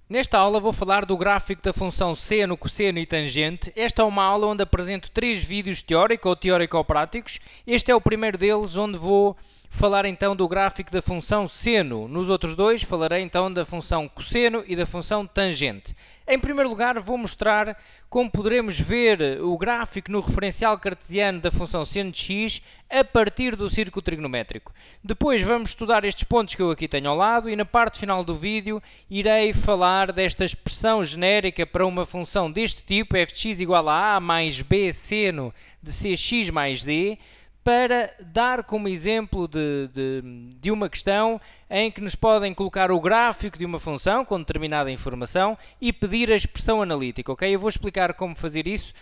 Nesta aula vou falar do gráfico da função seno, cosseno e tangente. Esta é uma aula onde apresento 3 vídeos teórico-práticos. Este é o primeiro deles, onde vou falar então do gráfico da função seno. Nos outros dois falarei então da função cosseno e da função tangente. Em primeiro lugar, vou mostrar como poderemos ver o gráfico no referencial cartesiano da função seno de x a partir do círculo trigonométrico. Depois vamos estudar estes pontos que eu aqui tenho ao lado e na parte final do vídeo irei falar desta expressão genérica para uma função deste tipo, f de x igual a mais b seno de cx mais d, para dar como exemplo de uma questão em que nos podem colocar o gráfico de uma função com determinada informação e pedir a expressão analítica, ok? Eu vou explicar como fazer isso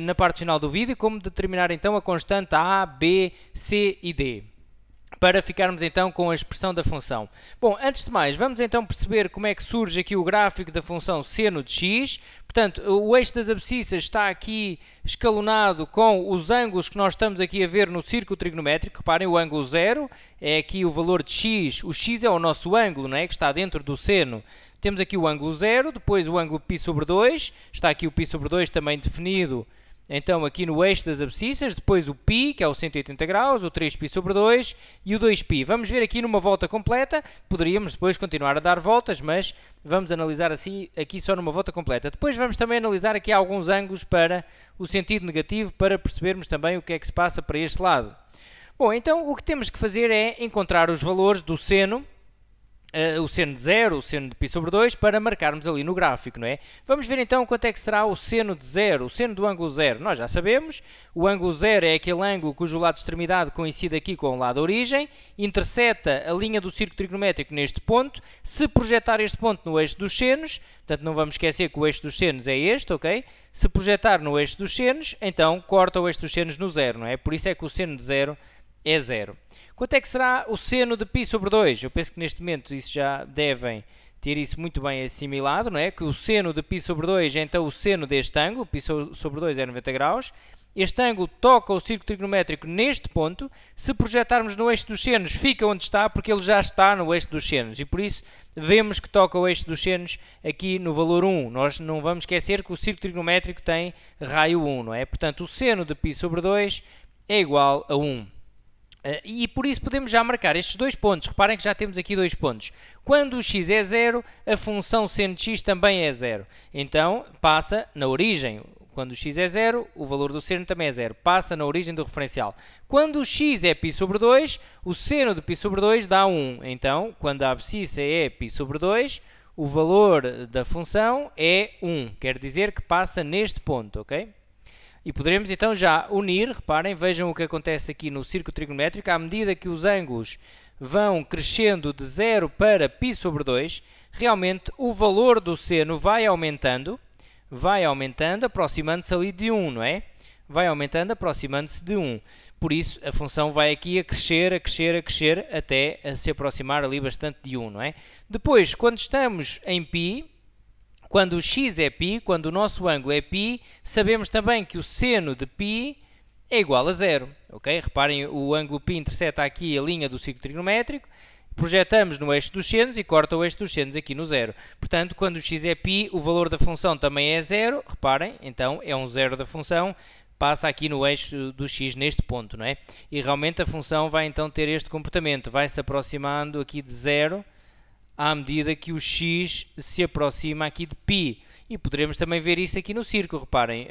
na parte final do vídeo, como determinar então a constante A, B, C e D, para ficarmos então com a expressão da função. Bom, antes de mais, vamos então perceber como é que surge aqui o gráfico da função seno de x. Portanto, o eixo das abscissas está aqui escalonado com os ângulos que nós estamos aqui a ver no círculo trigonométrico. Reparem, o ângulo 0 é aqui o valor de x. O x é o nosso ângulo, não é? Que está dentro do seno. Temos aqui o ângulo 0, depois o ângulo π sobre 2. Está aqui o π sobre 2 também definido. Então, aqui no eixo das abscissas, depois o π, que é o 180 graus, o 3π sobre 2 e o 2π. Vamos ver aqui numa volta completa, poderíamos depois continuar a dar voltas, mas vamos analisar assim aqui só numa volta completa. Depois vamos também analisar aqui alguns ângulos para o sentido negativo, para percebermos também o que é que se passa para este lado. Bom, então o que temos que fazer é encontrar os valores do seno, o seno de 0, o seno de π sobre 2, para marcarmos ali no gráfico, não é? Vamos ver então quanto é que será o seno de 0, o seno do ângulo 0. Nós já sabemos, o ângulo 0 é aquele ângulo cujo lado de extremidade coincide aqui com o lado de origem, interseta a linha do círculo trigonométrico neste ponto. Se projetar este ponto no eixo dos senos, portanto não vamos esquecer que o eixo dos senos é este, ok? Se projetar no eixo dos senos, então corta o eixo dos senos no 0, não é? Por isso é que o seno de 0 é 0. Quanto é que será o seno de π sobre 2? Eu penso que neste momento isso já devem ter isso muito bem assimilado, não é? Que o seno de π sobre 2 é então o seno deste ângulo, π sobre 2 é 90 graus. Este ângulo toca o círculo trigonométrico neste ponto. Se projetarmos no eixo dos senos, fica onde está, porque ele já está no eixo dos senos. E por isso vemos que toca o eixo dos senos aqui no valor 1. Nós não vamos esquecer que o círculo trigonométrico tem raio 1, não é? Portanto, o seno de π sobre 2 é igual a 1. E por isso podemos já marcar estes dois pontos. Reparem que já temos aqui dois pontos. Quando o x é 0, a função seno de x também é 0. Então, passa na origem. Quando o x é 0, o valor do seno também é 0. Passa na origem do referencial. Quando o x é π sobre 2, o seno de π sobre 2 dá 1. Então, quando a abscissa é π sobre 2, o valor da função é 1. Quer dizer que passa neste ponto, ok? E poderemos então já unir, reparem, vejam o que acontece aqui no círculo trigonométrico, à medida que os ângulos vão crescendo de 0 para π sobre 2, realmente o valor do seno vai aumentando, aproximando-se ali de 1, não é? Vai aumentando, aproximando-se de 1. Por isso, a função vai aqui a crescer, até a se aproximar ali bastante de 1, não é? Depois, quando estamos em π, quando o x é π, quando o nosso ângulo é π, sabemos também que o seno de π é igual a 0. Okay? Reparem, o ângulo π interseta aqui a linha do círculo trigonométrico, projetamos no eixo dos senos e corta o eixo dos senos aqui no 0. Portanto, quando o x é π, o valor da função também é 0. Reparem, então é um 0 da função, passa aqui no eixo do x neste ponto, não é? E realmente a função vai então ter este comportamento, vai se aproximando aqui de 0, à medida que o x se aproxima aqui de π. E poderemos também ver isso aqui no círculo. Reparem,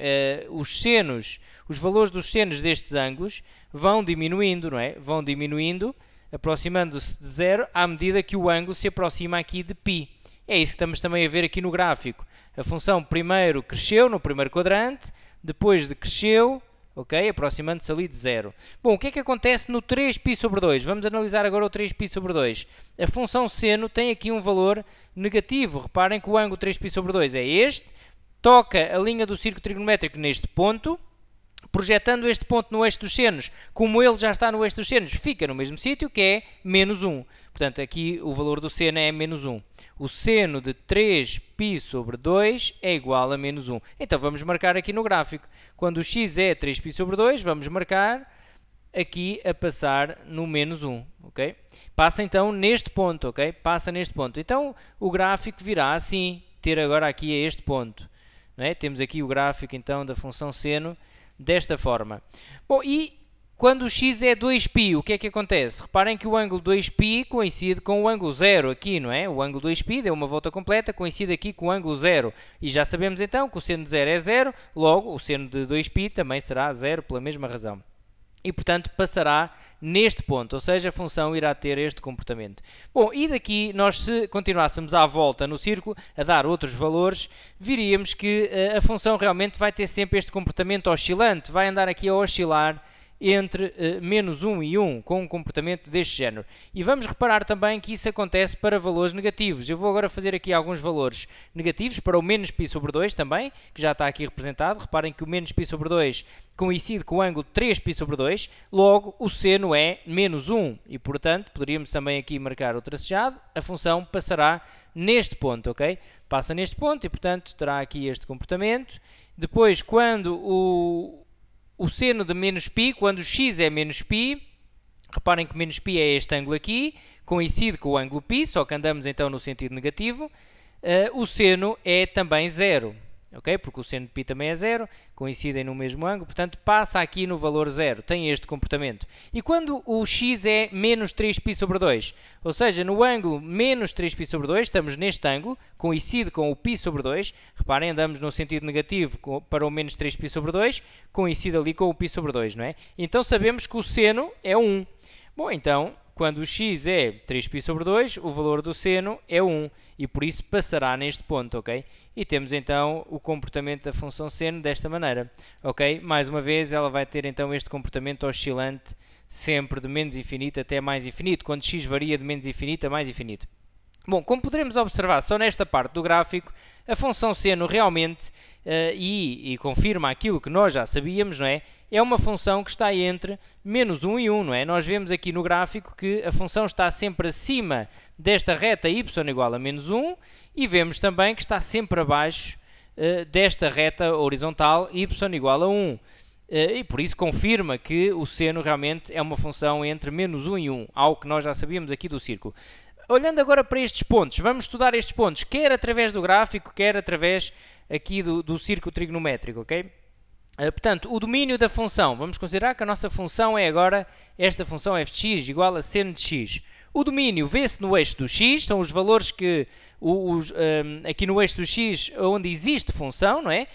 os valores dos senos destes ângulos vão diminuindo, não é? Vão diminuindo, aproximando-se de 0, à medida que o ângulo se aproxima aqui de π. É isso que estamos também a ver aqui no gráfico. A função primeiro cresceu no primeiro quadrante, depois decresceu, ok? Aproximando-se ali de 0. Bom, o que é que acontece no 3π sobre 2? Vamos analisar agora o 3π sobre 2. A função seno tem aqui um valor negativo. Reparem que o ângulo 3π sobre 2 é este. Toca a linha do círculo trigonométrico neste ponto. Projetando este ponto no eixo dos senos, como ele já está no eixo dos senos, fica no mesmo sítio, que é menos 1. Portanto, aqui o valor do seno é menos 1. O seno de 3π sobre 2 é igual a menos 1. Então, vamos marcar aqui no gráfico. Quando o x é 3π sobre 2, vamos marcar aqui a passar no menos 1. Okay? Passa então neste ponto. Okay? Passa neste ponto. Então, o gráfico virá assim. ter agora aqui a este ponto. Não é? Temos aqui o gráfico então da função seno desta forma. Bom, e quando o x é 2π, o que é que acontece? Reparem que o ângulo 2π coincide com o ângulo 0 aqui, não é? O ângulo 2π deu uma volta completa, coincide aqui com o ângulo 0. E já sabemos então que o seno de 0 é 0, logo o seno de 2π também será 0 pela mesma razão. E, portanto, passará neste ponto, ou seja, a função irá ter este comportamento. Bom, e daqui, nós se continuássemos à volta no círculo, a dar outros valores, viríamos que a função realmente vai ter sempre este comportamento oscilante, vai andar aqui a oscilar entre menos 1 e 1, com um comportamento deste género. E vamos reparar também que isso acontece para valores negativos. Eu vou agora fazer aqui alguns valores negativos para o menos π sobre 2 também, que já está aqui representado. Reparem que o menos π sobre 2 coincide com o ângulo 3π sobre 2, logo o seno é menos 1. E, portanto, poderíamos também aqui marcar o tracejado, a função passará neste ponto, ok? Passa neste ponto e, portanto, terá aqui este comportamento. Depois, quando o seno de menos π, quando o x é menos π, reparem que menos π é este ângulo aqui, coincide com o ângulo π, só que andamos então no sentido negativo, o seno é também 0, ok? Porque o seno de π também é 0, coincidem no mesmo ângulo, portanto passa aqui no valor 0, tem este comportamento. E quando o x é menos 3π sobre 2, ou seja, no ângulo menos 3π sobre 2, estamos neste ângulo, coincide com o π sobre 2, reparem, andamos no sentido negativo para o menos 3π sobre 2, coincide ali com o π sobre 2, não é? Então sabemos que o seno é 1. Bom, então, quando o x é 3π sobre 2, o valor do seno é 1, e por isso passará neste ponto, ok? E temos então o comportamento da função seno desta maneira, ok? Mais uma vez, ela vai ter então este comportamento oscilante sempre de menos infinito até mais infinito, quando x varia de menos infinito a mais infinito. Bom, como poderemos observar só nesta parte do gráfico, a função seno realmente, e confirma aquilo que nós já sabíamos, não é? É uma função que está entre menos 1 e 1, não é? Nós vemos aqui no gráfico que a função está sempre acima desta reta y igual a menos 1 e vemos também que está sempre abaixo desta reta horizontal y igual a 1. E por isso confirma que o seno realmente é uma função entre menos 1 e 1, algo que nós já sabíamos aqui do círculo. Olhando agora para estes pontos, vamos estudar estes pontos, quer através do gráfico, quer através aqui do círculo trigonométrico, ok? Portanto, o domínio da função, vamos considerar que a nossa função é agora esta função f de x igual a seno de x. O domínio vê-se no eixo do x, são os valores que, aqui no eixo do x, onde existe função, não é?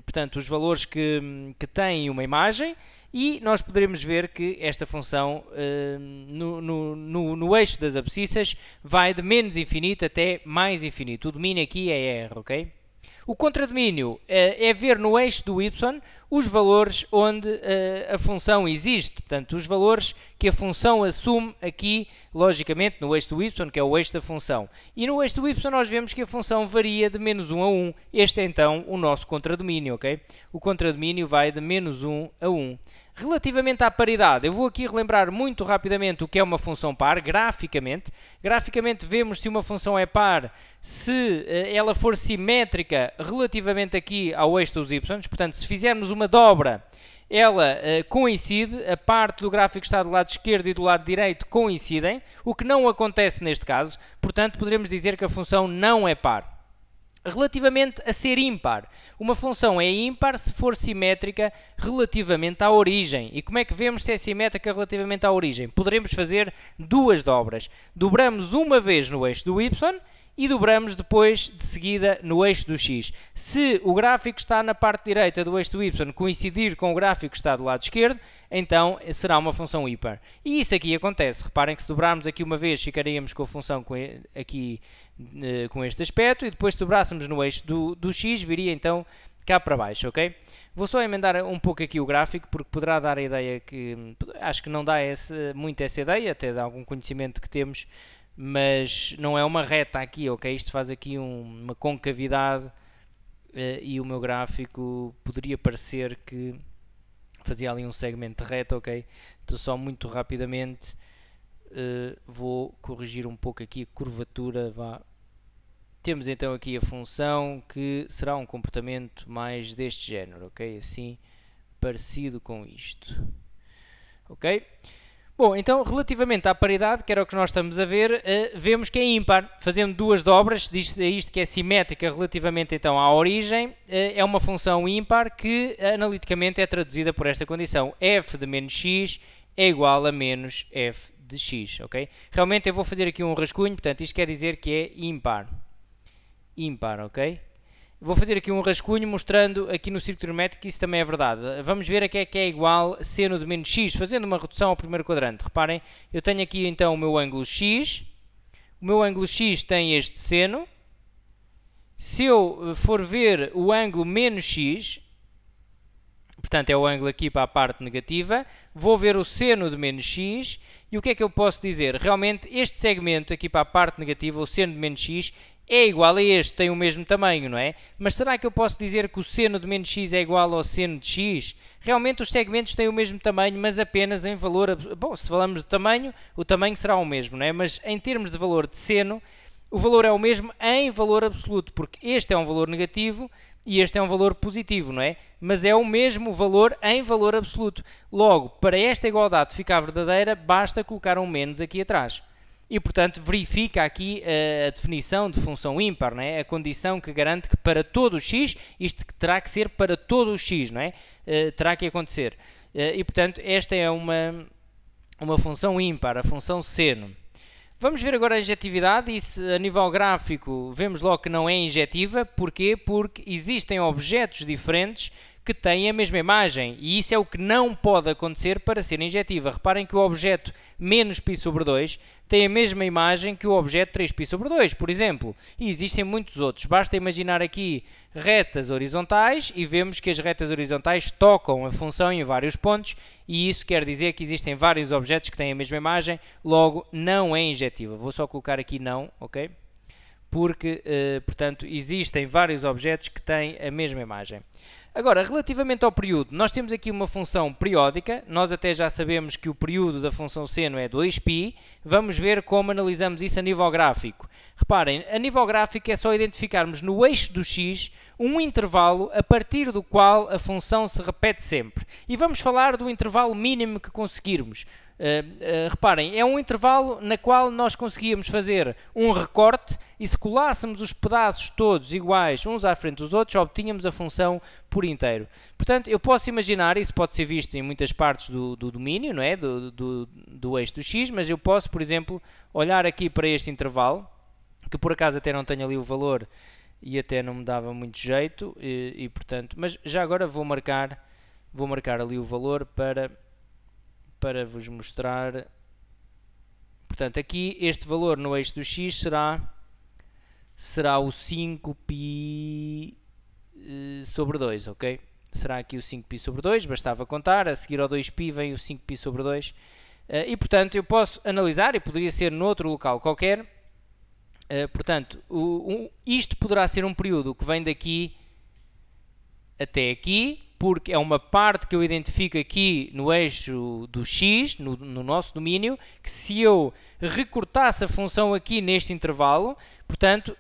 Portanto, os valores que têm uma imagem, e nós poderemos ver que esta função no eixo das abscissas vai de menos infinito até mais infinito. O domínio aqui é R, ok? O contradomínio é ver no eixo do y os valores onde a função existe, portanto, os valores que a função assume aqui, logicamente, no eixo do y, que é o eixo da função. E no eixo do y nós vemos que a função varia de menos 1 a 1. Este é, então, o nosso contradomínio, ok? O contradomínio vai de menos 1 a 1. Relativamente à paridade, eu vou aqui relembrar muito rapidamente o que é uma função par, graficamente. Graficamente vemos se uma função é par se ela for simétrica relativamente aqui ao eixo dos y. Portanto, se fizermos uma dobra, ela coincide, a parte do gráfico está do lado esquerdo e do lado direito coincidem, o que não acontece neste caso. Portanto, poderemos dizer que a função não é par. Relativamente a ser ímpar, uma função é ímpar se for simétrica relativamente à origem. E como é que vemos se é simétrica relativamente à origem? Poderemos fazer duas dobras. Dobramos uma vez no eixo do y e dobramos depois, de seguida, no eixo do x. Se o gráfico está na parte direita do eixo do y coincidir com o gráfico que está do lado esquerdo, então será uma função ímpar. E isso aqui acontece. Reparem que se dobrarmos aqui uma vez, ficaríamos com a função aqui com este aspecto, e depois se dobrássemos no eixo do x, viria então cá para baixo, ok? Vou só emendar um pouco aqui o gráfico, porque poderá dar a ideia que... Acho que não dá muito essa ideia, até dá algum conhecimento que temos, mas não é uma reta aqui, ok? Isto faz aqui uma concavidade e o meu gráfico poderia parecer que fazia ali um segmento de reta, ok? Então só muito rapidamente vou corrigir um pouco aqui a curvatura, vá. Temos então aqui a função que será um comportamento mais deste género, ok? Assim, parecido com isto, ok? Bom, então, relativamente à paridade, que era o que nós estamos a ver, vemos que é ímpar. Fazendo duas dobras, isto que é simétrica relativamente então à origem, é uma função ímpar que analiticamente é traduzida por esta condição. F de menos x é igual a menos f de x, ok? Realmente eu vou fazer aqui um rascunho, portanto isto quer dizer que é ímpar. Ímpar, ok? Vou fazer aqui um rascunho mostrando aqui no círculo trigonométrico que isso também é verdade. Vamos ver a que é igual seno de menos x, fazendo uma redução ao primeiro quadrante. Reparem, eu tenho aqui então o meu ângulo x. O meu ângulo x tem este seno. Se eu for ver o ângulo menos x, portanto é o ângulo aqui para a parte negativa, vou ver o seno de menos x. E o que é que eu posso dizer? Realmente este segmento aqui para a parte negativa, o seno de menos x, é igual a este, tem o mesmo tamanho, não é? Mas será que eu posso dizer que o seno de menos x é igual ao seno de x? Realmente os segmentos têm o mesmo tamanho, mas apenas em valor... Bom, se falamos de tamanho, o tamanho será o mesmo, não é? Mas em termos de valor de seno, o valor é o mesmo em valor absoluto, porque este é um valor negativo e este é um valor positivo, não é? Mas é o mesmo valor em valor absoluto. Logo, para esta igualdade ficar verdadeira, basta colocar um menos aqui atrás. E, portanto, verifica aqui a definição de função ímpar, não é? A condição que garante que para todo o x, isto terá que ser para todo o x, não é? Terá que acontecer. E, portanto, esta é uma função ímpar, a função seno. Vamos ver agora a injetividade. Isso, a nível gráfico, vemos logo que não é injetiva. Porquê? Porque existem objetos diferentes que têm a mesma imagem, e isso é o que não pode acontecer para ser injetiva. Reparem que o objeto menos π sobre 2 tem a mesma imagem que o objeto 3π sobre 2, por exemplo, e existem muitos outros. Basta imaginar aqui retas horizontais e vemos que as retas horizontais tocam a função em vários pontos, e isso quer dizer que existem vários objetos que têm a mesma imagem, logo não é injetiva. Vou só colocar aqui não, ok? Porque, portanto, existem vários objetos que têm a mesma imagem. Agora, relativamente ao período, nós temos aqui uma função periódica, nós até já sabemos que o período da função seno é 2π, vamos ver como analisamos isso a nível gráfico. Reparem, a nível gráfico é só identificarmos no eixo do x um intervalo a partir do qual a função se repete sempre. E vamos falar do intervalo mínimo que conseguirmos. Reparem, é um intervalo na qual nós conseguíamos fazer um recorte e se colássemos os pedaços todos iguais uns à frente dos outros, obtínhamos a função por inteiro. Portanto, eu posso imaginar, isso pode ser visto em muitas partes do domínio, não é? do eixo do x, mas eu posso, por exemplo, olhar aqui para este intervalo, que por acaso até não tenho ali o valor e até não me dava muito jeito, portanto, mas já agora vou marcar ali o valor para vos mostrar. Portanto, aqui este valor no eixo do x será o 5π sobre 2, ok? Será aqui o 5π sobre 2, bastava contar, a seguir ao 2π vem o 5π sobre 2, e portanto eu posso analisar, e poderia ser noutro local qualquer, portanto, isto poderá ser um período que vem daqui até aqui, porque é uma parte que eu identifico aqui no eixo do x, no nosso domínio, que se eu recortasse a função aqui neste intervalo, portanto,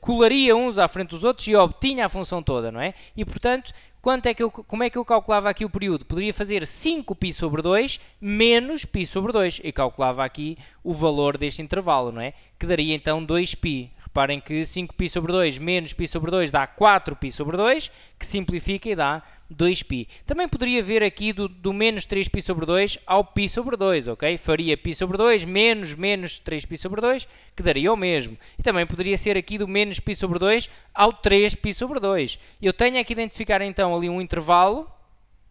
colaria uns à frente dos outros e obtinha a função toda, não é? E, portanto, como é que eu calculava aqui o período? Poderia fazer 5π sobre 2 menos π sobre 2, e calculava aqui o valor deste intervalo, não é? Que daria então 2π. Reparem que 5π sobre 2 menos π sobre 2 dá 4π sobre 2, que simplifica e dá 2π. Também poderia ver aqui do menos 3π sobre 2 ao π sobre 2, ok? Faria π sobre 2 menos 3π sobre 2, que daria o mesmo. E também poderia ser aqui do menos π sobre 2 ao 3π sobre 2. Eu tenho aqui identificar então ali um intervalo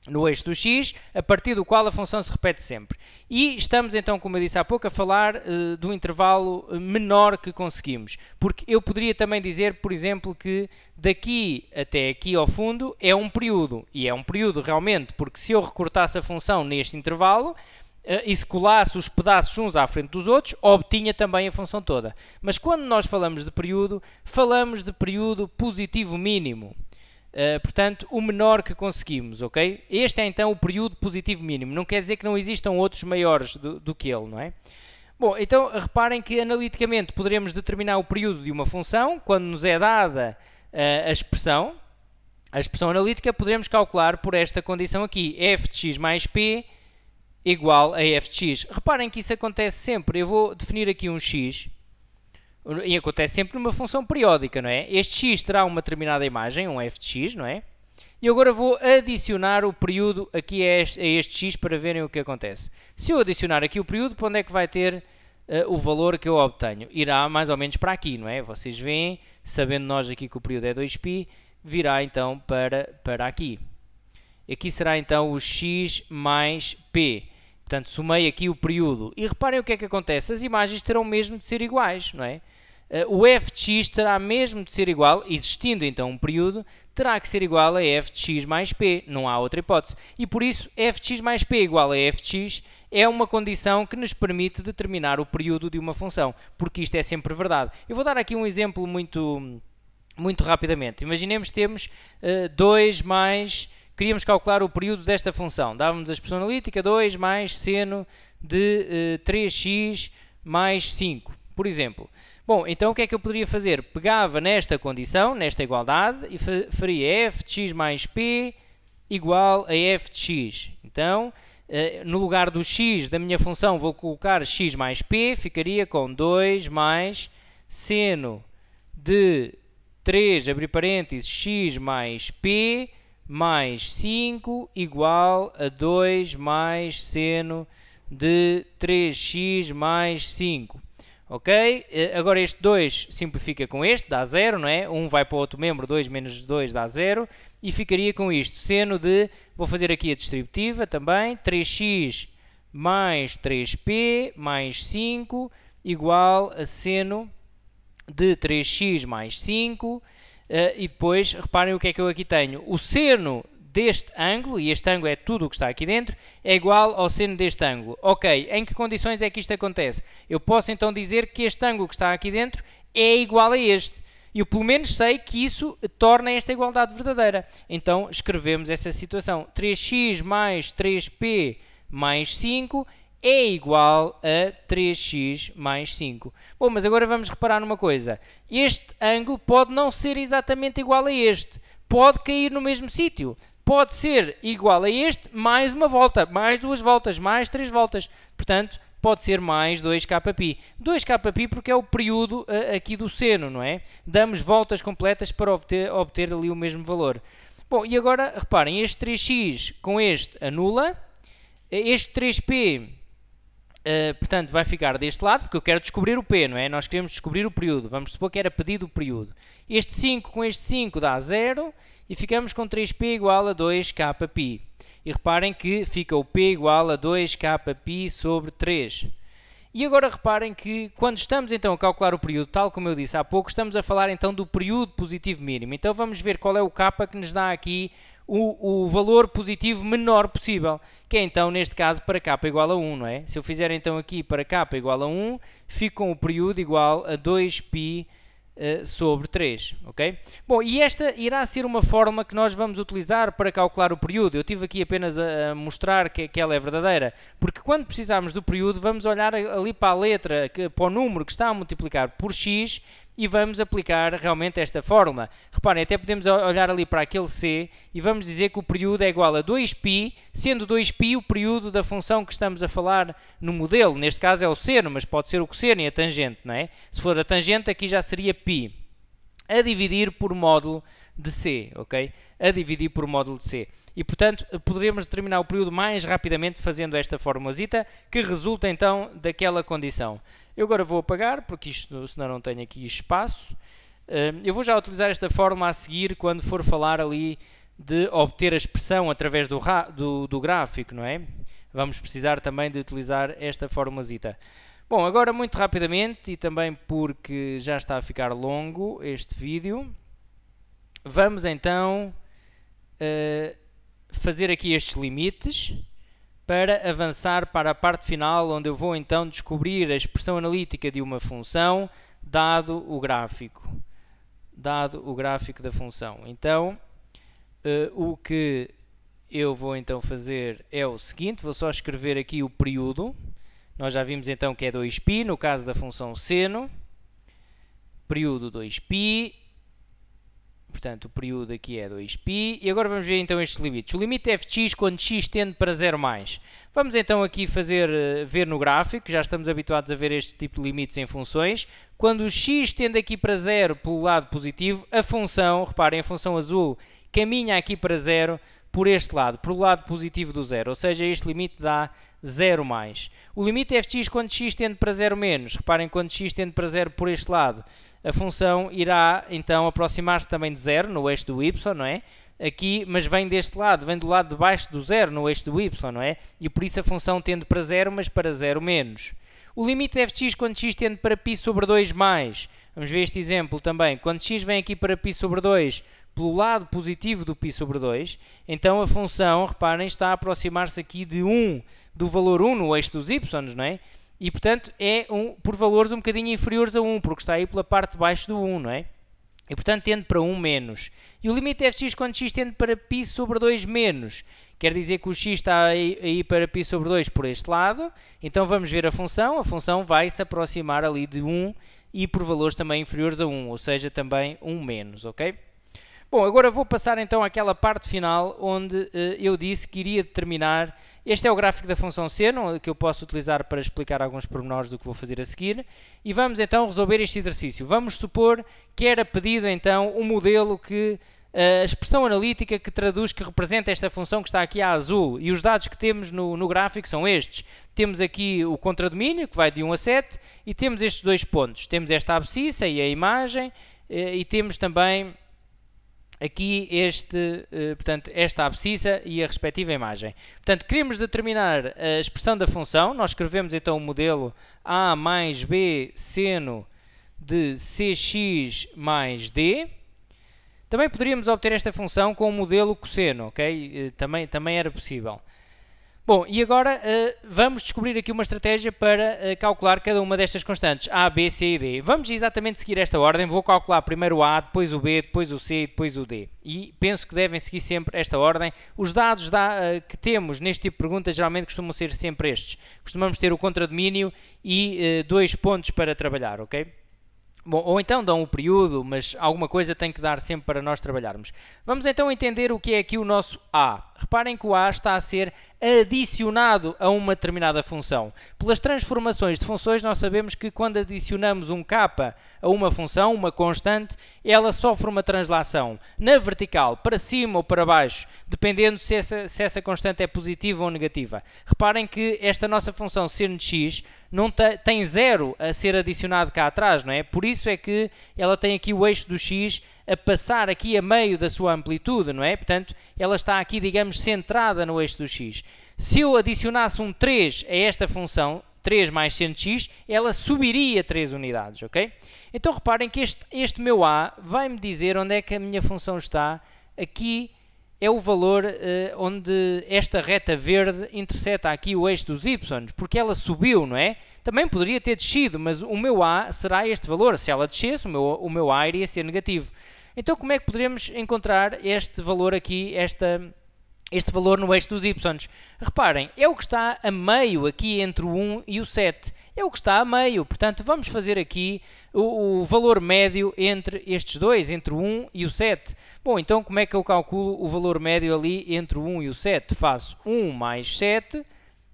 no eixo do x, a partir do qual a função se repete sempre. E estamos então, como eu disse há pouco, a falar do intervalo menor que conseguimos. Porque eu poderia também dizer, por exemplo, que daqui até aqui ao fundo é um período. E é um período realmente, porque se eu recortasse a função neste intervalo e se colasse os pedaços uns à frente dos outros, obtinha também a função toda. Mas quando nós falamos de período positivo mínimo. Portanto, o menor que conseguimos, ok? Este é então o período positivo mínimo. Não quer dizer que não existam outros maiores do que ele, não é? Bom, então reparem que analiticamente poderemos determinar o período de uma função quando nos é dada a expressão analítica, poderemos calcular por esta condição aqui, f de x mais p igual a f de x. Reparem que isso acontece sempre. Eu vou definir aqui um x, e acontece sempre numa função periódica, não é? Este x terá uma determinada imagem, um f de x, não é? E agora vou adicionar o período aqui a este x para verem o que acontece. Se eu adicionar aqui o período, para onde é que vai ter o valor que eu obtenho? Irá mais ou menos para aqui, não é? Vocês veem, sabendo nós aqui que o período é 2π, virá então para aqui. Aqui será então o x mais p. Portanto, somei aqui o período. E reparem o que é que acontece. As imagens terão mesmo de ser iguais, não é? O f de x terá mesmo de ser igual, existindo então um período, terá que ser igual a f de x mais p. Não há outra hipótese. E por isso, f de x mais p igual a f de x é uma condição que nos permite determinar o período de uma função. Porque isto é sempre verdade. Eu vou dar aqui um exemplo muito rapidamente. Imaginemos que temos 2 mais... Queríamos calcular o período desta função. Dávamos a expressão analítica 2 mais seno de 3x mais 5, por exemplo. Bom, então o que é que eu poderia fazer? Pegava nesta condição, nesta igualdade, e faria f de x mais p igual a f de x. Então, no lugar do x da minha função, vou colocar x mais p, ficaria com 2 mais seno de 3, abrir parênteses, x mais p, mais 5 igual a 2 mais seno de 3x mais 5. Ok? Agora este 2 simplifica com este, dá 0, não é? 1 vai para o outro membro, 2 menos 2 dá 0. E ficaria com isto, seno de, vou fazer aqui a distributiva também, 3x mais 3p mais 5 igual a seno de 3x mais 5. E depois, reparem o que é que eu aqui tenho. O seno deste ângulo, e este ângulo é tudo o que está aqui dentro, é igual ao seno deste ângulo. Ok, em que condições é que isto acontece? Eu posso então dizer que este ângulo que está aqui dentro é igual a este. Eu pelo menos sei que isso torna esta igualdade verdadeira. Então escrevemos essa situação. 3x mais 3p mais 5 é igual a 3x mais 5. Bom, mas agora vamos reparar numa coisa. Este ângulo pode não ser exatamente igual a este. Pode cair no mesmo sítio. Pode ser igual a este mais uma volta, mais 2 voltas, mais 3 voltas. Portanto, pode ser mais 2kπ. 2kπ porque é o período aqui do seno, não é? Damos voltas completas para obter ali o mesmo valor. Bom, e agora, reparem, este 3x com este anula. Este 3p... portanto, vai ficar deste lado, porque eu quero descobrir o P, não é? Nós queremos descobrir o período. Vamos supor que era pedido o período. Este 5 com este 5 dá 0 e ficamos com 3P igual a 2kπ. E reparem que fica o P igual a 2kπ sobre 3. E agora reparem que quando estamos então a calcular o período, tal como eu disse há pouco, estamos a falar então do período positivo mínimo. Então vamos ver qual é o k que nos dá aqui o valor positivo menor possível, que é então, neste caso, para k igual a 1, não é? Se eu fizer então aqui para k igual a 1, fico com o período igual a 2π sobre 3, ok? Bom, e esta irá ser uma forma que nós vamos utilizar para calcular o período. Eu estive aqui apenas a mostrar que ela é verdadeira, porque quando precisarmos do período, vamos olhar ali para a letra, para o número que está a multiplicar por x, e vamos aplicar realmente esta fórmula. Reparem, até podemos olhar ali para aquele c e vamos dizer que o período é igual a 2π, sendo 2π o período da função que estamos a falar no modelo. Neste caso é o seno, mas pode ser o cosseno e a tangente, não é? Se for a tangente, aqui já seria π. A dividir por módulo de c, ok? A dividir por módulo de c. E, portanto, poderemos determinar o período mais rapidamente fazendo esta formulazita, que resulta, então, daquela condição. Eu agora vou apagar, porque isto, senão não tenho aqui espaço. Eu vou já utilizar esta fórmula a seguir, quando for falar ali de obter a expressão através do gráfico, não é? Vamos precisar também de utilizar esta formulazita. Bom, agora muito rapidamente, e também porque já está a ficar longo este vídeo, vamos então fazer aqui estes limites para avançar para a parte final, onde eu vou então descobrir a expressão analítica de uma função, dado o gráfico da função. Então, o que eu vou então fazer é o seguinte, vou só escrever aqui o período. Nós já vimos então que é 2π, no caso da função seno, período 2π, portanto o período aqui é 2π, e agora vamos ver então estes limites. O limite f de x quando x tende para 0 mais. Vamos então aqui ver no gráfico, já estamos habituados a ver este tipo de limites em funções. Quando o x tende aqui para 0 pelo lado positivo, a função, reparem, a função azul caminha aqui para 0 por este lado, por o lado positivo do 0, ou seja, este limite dá 0 mais. O limite f de x quando x tende para 0 menos, reparem, quando x tende para 0 por este lado, a função irá então aproximar-se também de 0 no eixo do y, não é? Aqui, mas vem deste lado, vem do lado de baixo do 0 no eixo do y, não é? E por isso a função tende para 0, mas para 0 menos. O limite f de x quando x tende para π sobre 2 mais. Vamos ver este exemplo também. Quando x vem aqui para π sobre 2, pelo lado positivo do π sobre 2, então a função, reparem, está a aproximar-se aqui de 1, do valor 1 no eixo dos y, não é? E, portanto, é por valores um bocadinho inferiores a 1, porque está aí pela parte de baixo do 1, não é? E, portanto, tende para 1 menos. E o limite f de x quando x tende para π sobre 2 menos. Quer dizer que o x está aí para π sobre 2 por este lado. Então, vamos ver a função vai se aproximar ali de 1 e por valores também inferiores a 1, ou seja, também 1 menos, ok? Bom, agora vou passar então àquela parte final onde eu disse que iria determinar. Este é o gráfico da função seno, que eu posso utilizar para explicar alguns pormenores do que vou fazer a seguir. E vamos então resolver este exercício. Vamos supor que era pedido então um modelo que a expressão analítica que traduz, que representa esta função que está aqui a azul. E os dados que temos no gráfico são estes. Temos aqui o contradomínio, que vai de 1 a 7, e temos estes dois pontos. Temos esta abscissa e a imagem, e temos também aqui portanto, esta abscissa e a respectiva imagem. Portanto, queremos determinar a expressão da função. Nós escrevemos então o modelo a mais b seno de cx mais d. Também poderíamos obter esta função com o modelo cosseno, ok? Também era possível. Bom, e agora vamos descobrir aqui uma estratégia para calcular cada uma destas constantes, A, B, C e D. Vamos exatamente seguir esta ordem. Vou calcular primeiro o A, depois o B, depois o C e depois o D. E penso que devem seguir sempre esta ordem. Os dados que temos neste tipo de perguntas geralmente costumam ser sempre estes. Costumamos ter o contradomínio e 2 pontos para trabalhar, ok? Bom, ou então dão o período, mas alguma coisa tem que dar sempre para nós trabalharmos. Vamos então entender o que é aqui o nosso A. Reparem que o A está a ser adicionado a uma determinada função. Pelas transformações de funções, nós sabemos que quando adicionamos um k a uma função, uma constante, ela sofre uma translação na vertical, para cima ou para baixo, dependendo se essa constante é positiva ou negativa. Reparem que esta nossa função seno de x não tem 0 a ser adicionado cá atrás, não é? Por isso é que ela tem aqui o eixo do x a passar aqui a meio da sua amplitude, não é? Portanto, ela está aqui, digamos, centrada no eixo do x. Se eu adicionasse um 3 a esta função, 3 mais seno de x, ela subiria 3 unidades, ok? Então, reparem que este meu A vai-me dizer onde é que a minha função está. Aqui é o valor onde esta reta verde interseta aqui o eixo dos y, porque ela subiu, não é? Também poderia ter descido, mas o meu A será este valor. Se ela descesse, o meu A iria ser negativo. Então, como é que poderemos encontrar este valor aqui, este valor no eixo dos y? Reparem, é o que está a meio aqui entre o 1 e o 7. É o que está a meio. Portanto, vamos fazer aqui o valor médio entre estes dois, entre o 1 e o 7. Bom, então como é que eu calculo o valor médio ali entre o 1 e o 7? Faço 1 mais 7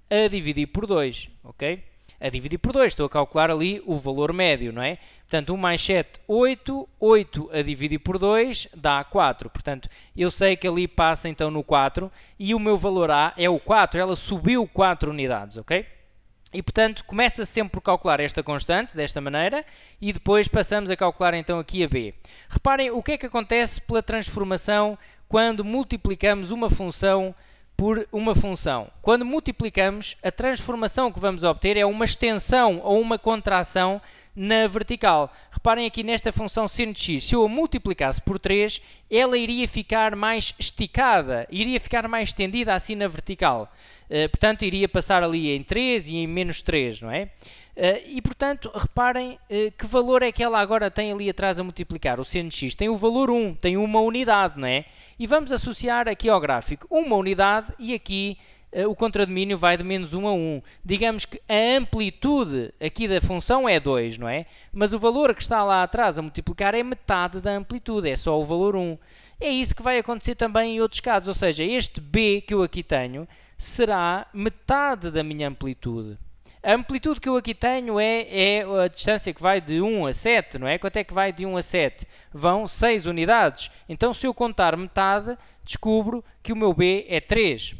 a dividir por 2, ok? A dividir por 2, estou a calcular ali o valor médio, não é? Portanto, 1 mais 7, 8. 8 a dividir por 2 dá 4. Portanto, eu sei que ali passa então no 4 e o meu valor A é o 4. Ela subiu 4 unidades, ok? E, portanto, começa sempre por calcular esta constante, desta maneira, e depois passamos a calcular então aqui a B. Reparem o que é que acontece pela transformação quando multiplicamos uma função por uma função. Quando multiplicamos, a transformação que vamos obter é uma extensão ou uma contração na vertical. Reparem aqui nesta função seno de x. Se eu a multiplicasse por 3, ela iria ficar mais esticada, iria ficar mais estendida assim na vertical. Portanto, iria passar ali em 3 e em menos 3, não é? E, portanto, reparem que valor é que ela agora tem ali atrás a multiplicar. O seno de x tem o valor 1, tem uma unidade, não é? E vamos associar aqui ao gráfico uma unidade e aqui o contradomínio vai de menos 1 a 1. Digamos que a amplitude aqui da função é 2, não é? Mas o valor que está lá atrás a multiplicar é metade da amplitude, é só o valor 1. É isso que vai acontecer também em outros casos, ou seja, este b que eu aqui tenho será metade da minha amplitude. A amplitude que eu aqui tenho é a distância que vai de 1 a 7, não é? Quanto é que vai de 1 a 7? Vão 6 unidades. Então, se eu contar metade, descubro que o meu b é 3.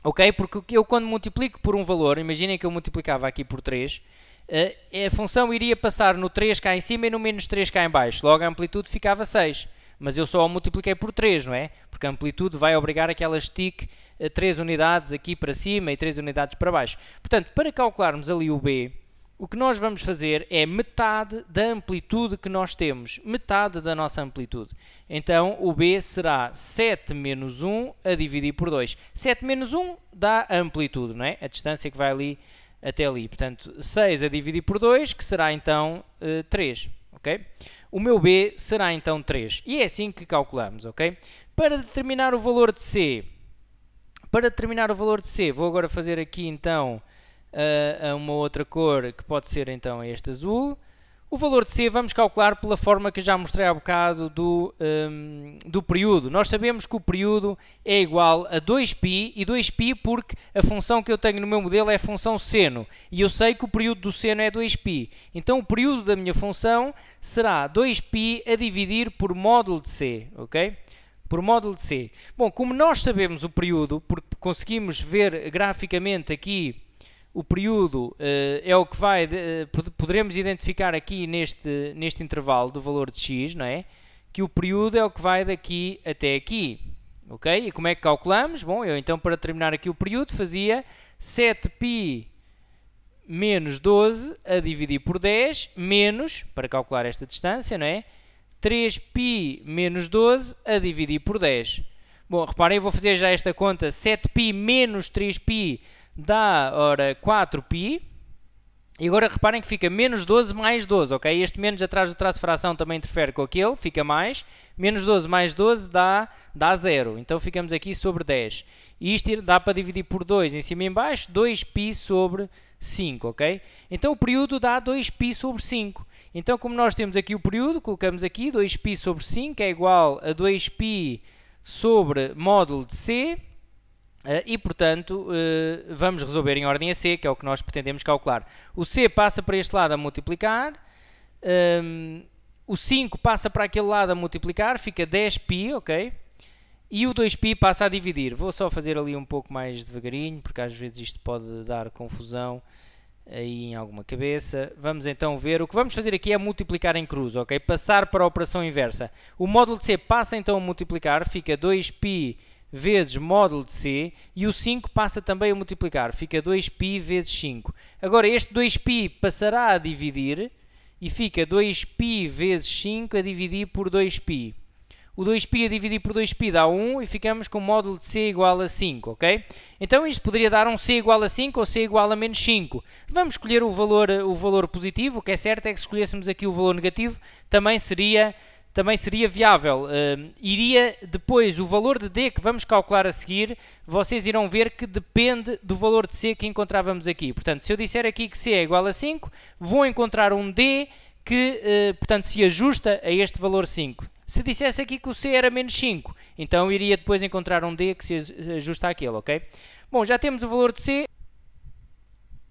Ok? Porque eu quando multiplico por um valor, imaginem que eu multiplicava aqui por 3, a função iria passar no 3 cá em cima e no menos 3 cá em baixo. Logo, a amplitude ficava 6. Mas eu só a multipliquei por 3, não é? Porque a amplitude vai obrigar a que ela estique 3 unidades aqui para cima e 3 unidades para baixo. Portanto, para calcularmos ali o b, o que nós vamos fazer é metade da amplitude que nós temos. Metade da nossa amplitude. Então, o b será 7 menos 1 a dividir por 2. 7 menos 1 dá a amplitude, não é? A distância que vai ali até ali. Portanto, 6 a dividir por 2, que será então 3. Ok? O meu b será então 3. E é assim que calculamos, ok? Para determinar o valor de c, vou agora fazer aqui então uma outra cor, que pode ser então este azul. O valor de c vamos calcular pela forma que já mostrei há bocado do período. Nós sabemos que o período é igual a 2π, e 2π porque a função que eu tenho no meu modelo é a função seno. E eu sei que o período do seno é 2π. Então o período da minha função será 2π a dividir por módulo de c, ok? Por módulo de c. Bom, como nós sabemos o período, porque conseguimos ver graficamente aqui, o período é o que vai, poderemos identificar aqui neste intervalo do valor de x, não é? Que o período é o que vai daqui até aqui, ok? E como é que calculamos? Bom, eu então para terminar aqui o período fazia 7π menos 12 a dividir por 10, menos, para calcular esta distância, não é? 3π menos 12 a dividir por 10. Bom, reparem, eu vou fazer já esta conta. 7π menos 3π dá, ora, 4π. E agora reparem que fica menos 12 mais 12, ok? Este menos atrás do traço de fração também interfere com aquele, fica mais. Menos 12 mais 12 dá 0. Então ficamos aqui sobre 10. E isto dá para dividir por 2 em cima e em baixo, 2π sobre 5, ok? Então o período dá 2π sobre 5. Então, como nós temos aqui o período, colocamos aqui 2π sobre 5 é igual a 2π sobre módulo de c, e, portanto, vamos resolver em ordem a c, que é o que nós pretendemos calcular. O c passa para este lado a multiplicar, o 5 passa para aquele lado a multiplicar, fica 10π, ok? E o 2π passa a dividir. Vou só fazer ali um pouco mais devagarinho, porque às vezes isto pode dar confusão aí em alguma cabeça. Vamos então ver. O que vamos fazer aqui é multiplicar em cruz, ok? Passar para a operação inversa. O módulo de c passa então a multiplicar, fica 2π vezes módulo de c, e o 5 passa também a multiplicar, fica 2π vezes 5. Agora este 2π passará a dividir, e fica 2π vezes 5 a dividir por 2π. O 2π a dividir por 2π dá 1 e ficamos com o módulo de c igual a 5, ok? Então isto poderia dar um c igual a 5 ou c igual a menos 5. Vamos escolher o valor positivo. O que é certo é que se escolhêssemos aqui o valor negativo, também seria viável. Iria depois, o valor de d que vamos calcular a seguir, vocês irão ver que depende do valor de c que encontrávamos aqui. Portanto, se eu disser aqui que c é igual a 5, vou encontrar um d que, portanto, se ajusta a este valor 5. Se dissesse aqui que o c era menos 5, então iria depois encontrar um d que se ajusta àquele, ok? Bom, já temos o valor de c.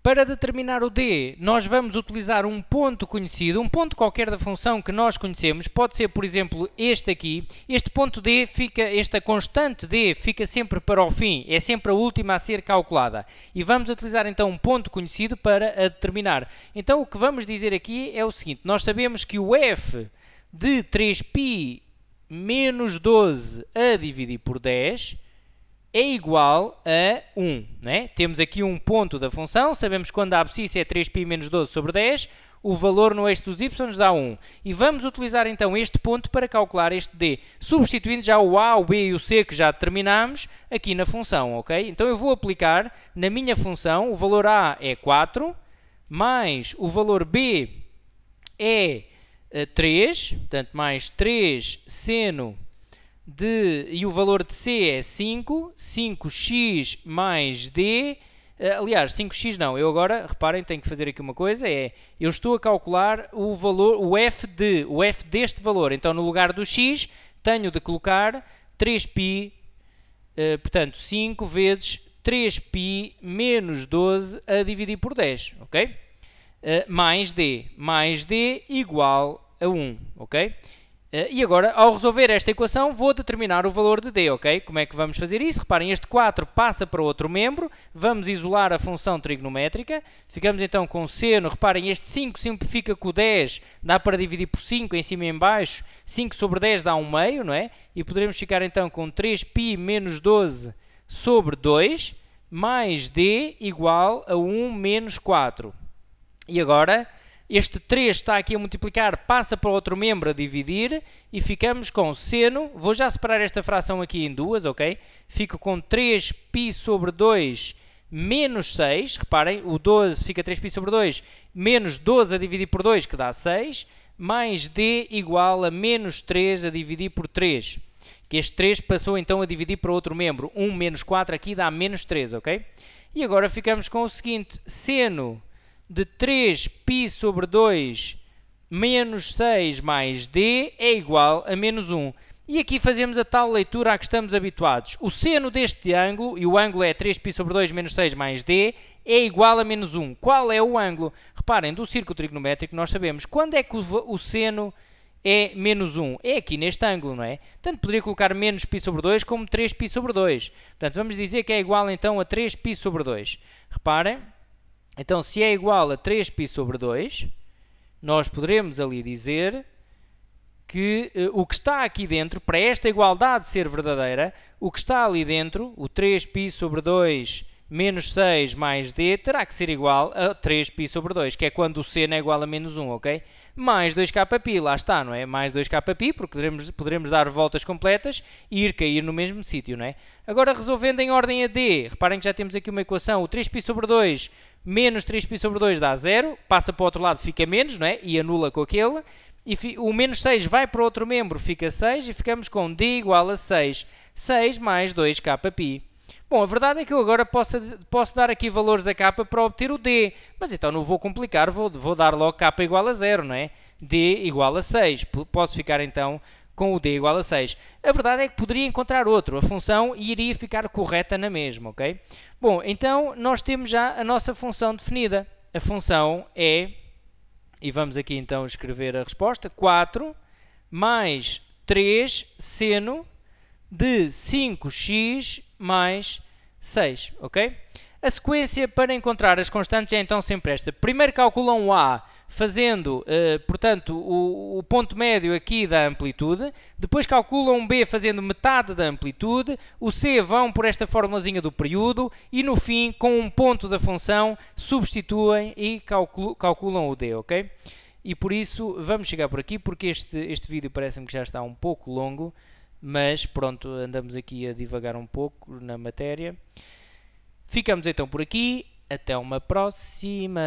Para determinar o d, nós vamos utilizar um ponto conhecido, um ponto qualquer da função que nós conhecemos. Pode ser, por exemplo, este aqui. Este ponto d esta constante d fica sempre para o fim, é sempre a última a ser calculada. E vamos utilizar então um ponto conhecido para a determinar. Então o que vamos dizer aqui é o seguinte: nós sabemos que o f de 3π menos 12 a dividir por 10 é igual a 1. Né? Temos aqui um ponto da função, sabemos que quando a abscissa é 3π menos 12 sobre 10, o valor no eixo dos y dá 1. E vamos utilizar então este ponto para calcular este d, substituindo já o a, o b e o c que já determinámos aqui na função, ok? Então eu vou aplicar na minha função, o valor a é 4, mais o valor b é 3, portanto mais 3 seno e o valor de C é 5, 5x mais D, aliás, 5x não, eu agora, reparem, tenho que fazer aqui uma coisa, eu estou a calcular o valor, o f deste valor, então no lugar do x, tenho de colocar 3π, portanto, 5 vezes 3π menos 12 a dividir por 10, ok? Mais D igual a 1, ok? E agora, ao resolver esta equação, vou determinar o valor de D, ok? Como é que vamos fazer isso? Reparem, este 4 passa para outro membro, vamos isolar a função trigonométrica, ficamos então com seno, reparem, este 5 simplifica com o 10, dá para dividir por 5 em cima e em baixo, 5 sobre 10 dá 1 meio, não é? E poderemos ficar então com 3π menos 12 sobre 2, mais D igual a 1 menos 4. E agora, este 3 está aqui a multiplicar, passa para outro membro a dividir e ficamos com seno, vou já separar esta fração aqui em duas, ok? Fico com 3π sobre 2 menos 6, reparem, o 12 fica 3π sobre 2 menos 12 a dividir por 2, que dá 6, mais D igual a menos 3 a dividir por 3. Que este 3 passou então a dividir para outro membro, 1 menos 4 aqui dá menos 3, ok? E agora ficamos com o seguinte, seno de 3π sobre 2 menos 6 mais D é igual a menos 1. E aqui fazemos a tal leitura a que estamos habituados. O seno deste ângulo, e o ângulo é 3π sobre 2 menos 6 mais D, é igual a menos 1. Qual é o ângulo? Reparem, do círculo trigonométrico nós sabemos quando é que o seno é menos 1. É aqui neste ângulo, não é? Portanto, poderia colocar menos π sobre 2 como 3π sobre 2. Portanto, vamos dizer que é igual então a 3π sobre 2. Reparem. Então, se é igual a 3π sobre 2, nós poderemos ali dizer que o que está aqui dentro, para esta igualdade ser verdadeira, o que está ali dentro, o 3π sobre 2 menos 6 mais D, terá que ser igual a 3π sobre 2, que é quando o seno é igual a menos 1, ok? Mais 2kπ, lá está, não é? Mais 2kπ, porque poderemos dar voltas completas e ir cair no mesmo sítio, não é? Agora, resolvendo em ordem a D, reparem que já temos aqui uma equação, o 3π sobre 2 menos 3π sobre 2 dá 0, passa para o outro lado, fica menos, não é? E anula com aquele. E o menos 6 vai para o outro membro, fica 6, e ficamos com D igual a 6. 6 mais 2kπ. Bom, a verdade é que eu agora posso dar aqui valores a k para obter o D, mas então não vou complicar, vou dar logo k igual a 0, não é? D igual a 6. Posso ficar então com o D igual a 6. A verdade é que poderia encontrar outro, a função iria ficar correta na mesma, ok? Bom, então nós temos já a nossa função definida. A função é, e vamos aqui então escrever a resposta, 4 mais 3 seno de 5x mais 6, ok? A sequência para encontrar as constantes é então sempre esta. Primeiro calculam o A fazendo, portanto, o ponto médio aqui da amplitude, depois calculam o B fazendo metade da amplitude, o C vão por esta formulazinha do período e no fim, com um ponto da função, substituem e calculam o D, ok? E por isso vamos chegar por aqui, porque este vídeo parece-me que já está um pouco longo, mas pronto, andamos aqui a divagar um pouco na matéria. Ficamos então por aqui, até uma próxima!